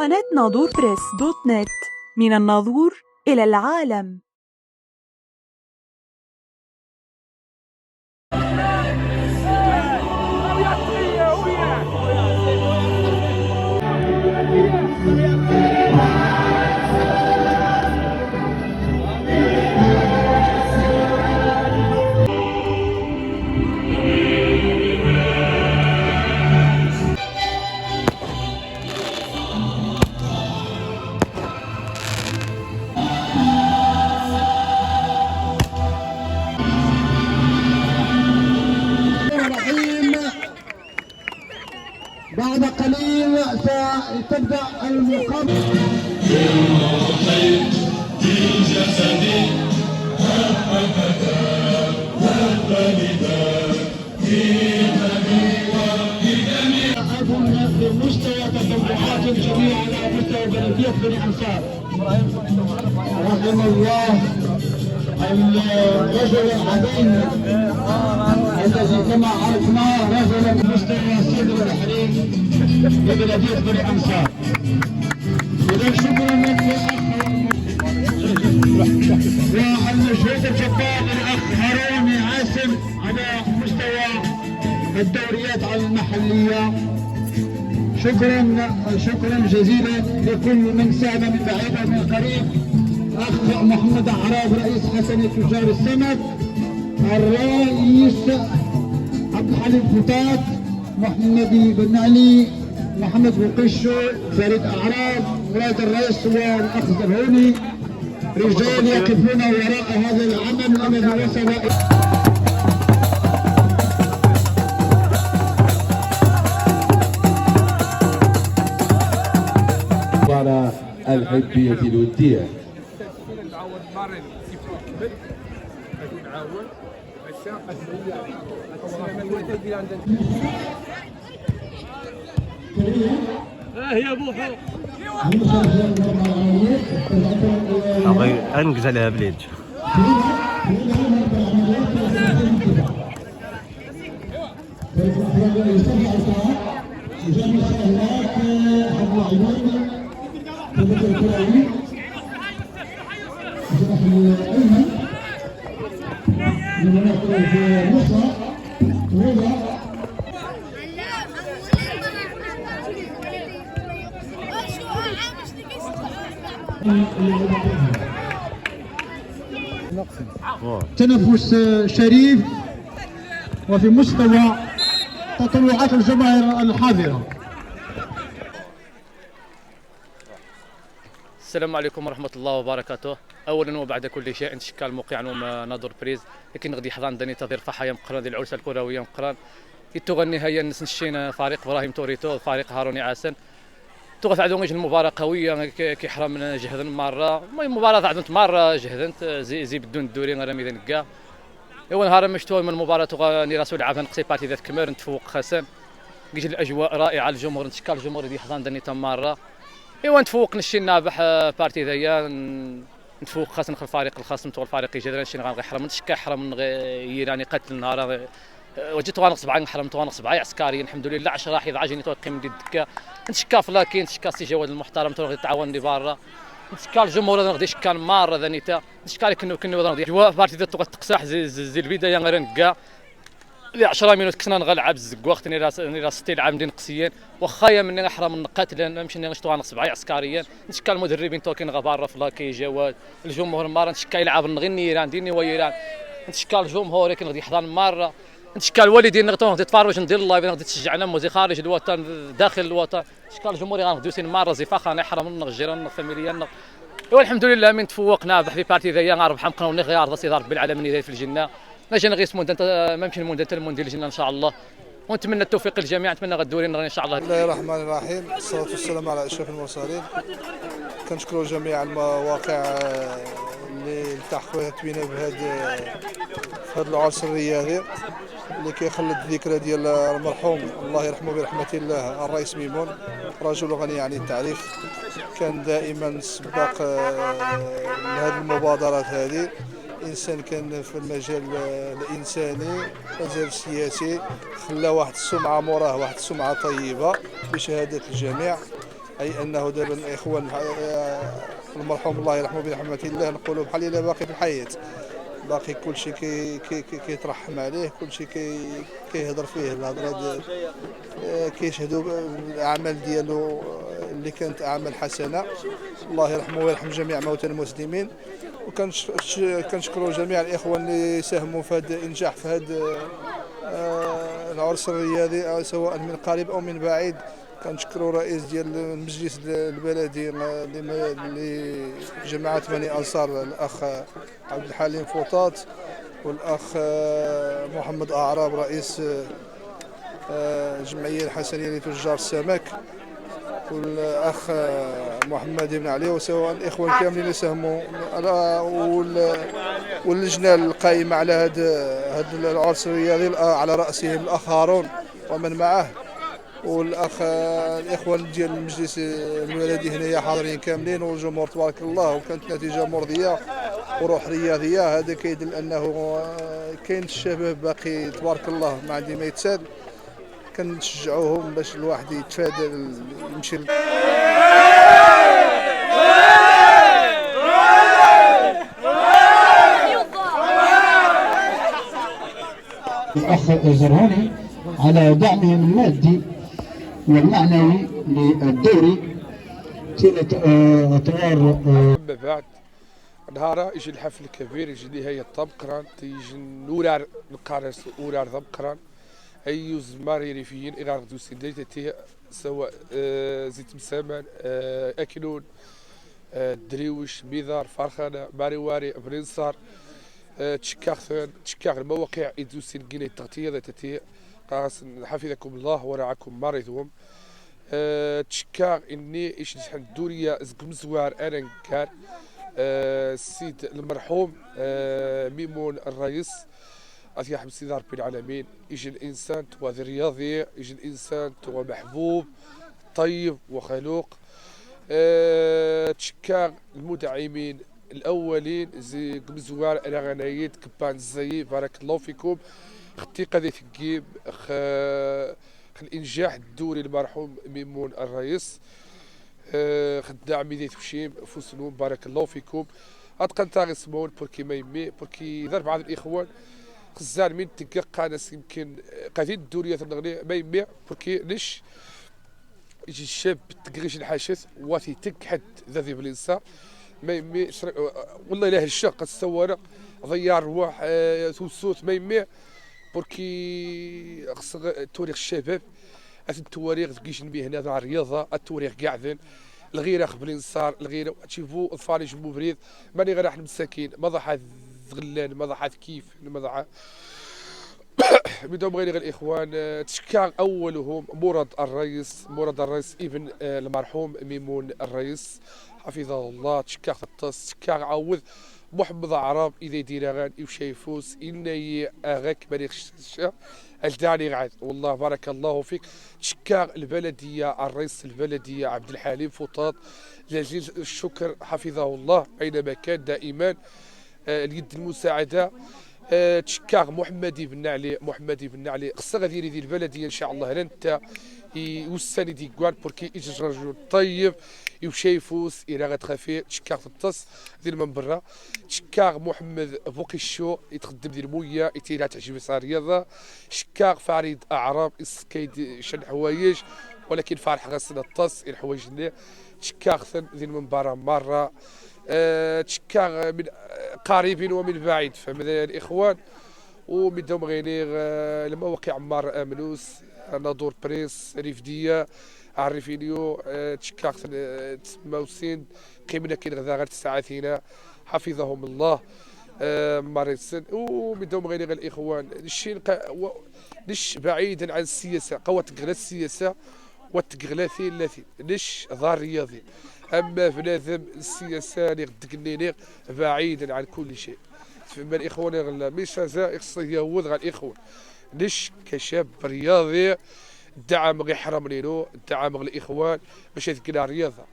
قناة ناظور بريس دوت نت. من الناظور إلى العالم. بعد قليل ستبدأ المقابلة. في جسدي بمستوى تطلعات الجميع على مستوى بلدية بني أنصار. رحم الله الرجل العظيم الذي كما عرفناه نزل بمستوى صدر الحريم ببلدية بني أنصار. إذا شكرا لك والمجهود الجبار للأخ هارون عاصم على مستوى الدوريات المحلية. شكرا جزيلا لكل من ساهم من بعيد ومن قريب. اخ محمد عراب رئيس حسنة تجار السمك، الرئيس عبد الحليم فتات، محمد بن علي، محمد بوقشو، فريد اعراب، مراد الرئيس والاخ زرهوني، رجال يقفون وراء هذا العمل الذي وصل على الحبية الودية. يا بوحو انقز عليها بليج. تنفس شريف وفي مستوى تطلعات الجماهير الحاضرة. السلام عليكم ورحمة الله وبركاته. أولا وبعد كل شيء نشكر الموقع ناظور بريز لكن غادي حضان داني تظهير فحايا مقران ديال العرسة الكروية مقران يتغني هيا نسنشينا فريق إبراهيم توريتو فريق هاروني عاسن تغف عدو المباراة قوية كيحرم جهدا مرة المهم مباراة عدنت مرة جهدنت زي بدون الدوري غير ميدان كاع ايوا نهار مشتوى من المباراة تغني راسو لعب نقصي بارتي ذات كمر نتفوق خاسن كيجي الاجواء رائعة الجمهور نشكر الجمهور ديال حضان داني مرة ايوا نتفوق نشي نابح بارتي ذايا نتفوق خاصة نخل الفريق الخاص نتوى الفريق يجي نشي غنحرم نشكا حرم يراني قتل النهار وجيت غنقص بعين حرم غنقص بعين عسكريين الحمد لله 10 حيض عاجيني توقيم ديال الدكه نتشكا فلاكين نتشكا سي جواد المحترم تو غادي تعاونني برا نتشكا الجمهور غادي يشكا مره ذانيتا نتشكا كنو غادي جوا بارتي ديال تقصاح زي البدايه غير نكا ل 10 مينوت كنا نغلعب الزق وقت راس ستيل عامدين قصيين واخا مني نحرم النقات لان نمشي نشطو نقص بعين عسكريا نتشكا المدربين توكين غبار فلاكي جواد الجمهور مره نتشكا يلعب نغني ايران ديني ويران نتشكا الجمهور ولكن غادي يحضر مره نتشكى الوالدين نغتو تتفرج ندير اللايف غادي تشجعنا موزي خارج الوطن داخل الوطن نتشكى الجمهور غندوز مره زي فخا نحرم نغجر فاميليا والحمد لله من تفوقنا في بارتي ذيا غنربح نبقاو غير راسي رب العالمين في الجنه نجي نغيس موندا ما يمكن موندا حتى المونديال الجنه ان شاء الله ونتمنى التوفيق للجميع نتمنى غدوري ان شاء الله. بسم الله الرحمن الرحيم والصلاه والسلام على اشرف المرسلين. كنشكروا جميع المواقع اللي التحقوا توينا بهذا العرس الرياضي اللي كيخلد الذكرى ديال المرحوم الله يرحمه برحمه الله الرئيس ميمون رجل غني عن التعريف. كان دائما سباق لهذه المبادرات هذه انسان كان في المجال الانساني المجال السياسي خلى واحد السمعه موراه واحد السمعه طيبه بشهاده الجميع. اي انه دابا الاخوان المرحوم الله يرحمه برحمه الله، نقولوا بحال الا باقي في الحياه، باقي كلشي كيترحم عليه، كلشي كيهضر فيه الهضره، كيشهدوا بالاعمال ديالو اللي كانت اعمال حسنه. الله يرحمه ويرحم جميع موتى المسلمين. وكنشكروا جميع الاخوان اللي ساهموا في هذا الانجاح، في هذا العرس الرياضي سواء من قريب او من بعيد. كنشكروا رئيس ديال المجلس البلدي لجماعه بني انصار الاخ عبد الحليم فوطاط، والاخ محمد اعراب رئيس الجمعيه الحسنيه لتجار السمك، والاخ محمد بن علي، وسواء الاخوان كاملين اللي ساهموا، واللجنه القائمه على هذا العرس الرياضي على راسهم الاخ هارون ومن معه، الاخوان ديال المجلس البلدي هنايا حاضرين كاملين، والجمهور تبارك الله. وكانت نتيجه مرضيه وروح رياضيه. هذا كيدل انه كاين الشباب باقي تبارك الله ما عندي ما يتسال. كنشجعوهم باش الواحد يتفادى يمشي الأخ زرهوني على دعمهم المادي والمعنوي للدوري طيلة أطوار. أما بعد نهار يجي الحفل الكبير، يجي نهاية طبقران، تيجي نورار نقارس ورار طبقران، أي زماري ريفيين إغار دوسين ديتي سواء زيت مسامان أكلون دريوش بيضار فرخانة ماريواري برنصار تشكاغ المواقع يدوسين كيني التغطية ذاتي قاس حفظكم الله ورعاكم مريضهم. تشكاغ إني إيش نحن الدورية زقم زوار أنا نكار السيد المرحوم ميمون الرئيس أتيح بسيدة رب العالمين. يجي الإنسان توا رياضي، يجي الإنسان توا محبوب طيب وخلوق. تشكاغ المدعمين الأولين زي قمزوار أنا غنايد كبان زي بارك الله فيكم. اختي قضية الجيب الإنجاح الدوري المرحوم ميمون الرئيس خدام ذي تشيم فوسنون بارك الله فيكم. أتقن تاغي سمون بوركي ما يمي بوركي ذا بعض الإخوان خزان من تلقى ناس يمكن قاعدين الدورية النغنية ما يمي بوركي ليش يجي الشاب تقريش الحاشث واتي تكحد ذا ذي بالإنسان ما يمي والله إله الشق السوارة ضيار رواح ثوثوث ما يمي بوركي توريخ الشباب التواريخ تقيش نبيه هنا ذا الرياضة التواريخ قاعدين الغيرة قبل انصار الغيرة تشوفوا اطفال يجمو بريد ماني غير راح مساكين ما ضحى غلان ما ضحى كيف ما ضحى بدهم غير الاخوان. تشكى اولهم مراد الرئيس ابن المرحوم ميمون الرئيس حفظه الله. تشكى الطاس تشكى عوض محمد عرب اذا يدير يشايفوس اني اغاك ماليش الداني غاد والله بارك الله فيك. تشكى البلديه الرئيس البلديه عبد الحليم فوطاط جزيل الشكر حفظه الله اينما كان دائما اليد المساعده. تشكى محمد بن علي خصها غادي يدير البلديه ان شاء الله انت يوساني دي كوان بوركي يجي رجل طيب يشايفوس الى غتخافي. تشكى في الطس ديال من برا. تشكى محمد بوقيشو يتخدم ديال المويه يتيلا تعجب الرياضه. تشكى فريد اعراب كيد شن حوايج ولكن فرح غسل الطس الحوايج اللي تشكى ديال من برا مره. تشكى من قريب ومن بعيد فمثلا الاخوان ومدهم غير المواقع عمار امنوس نادور بريس ريفديه عرفينيو تشكاخ موسين قيمنا كاين غدا غير ساعتين حفظهم الله مارسن ومدهم غير الاخوان نش بعيدا عن السياسه قوة تقغلا السياسه وتقغلاثي التي نش ظهر رياضي اما في لازم السياسه اللي غدقنيني بعيدا عن كل شيء. فما الاخوان غلا مش هذا خصو يهود غير الاخوان نش كشاب رياضي الدعم غير حرم لينو الدعم غير الاخوان باش يذكر الرياضه.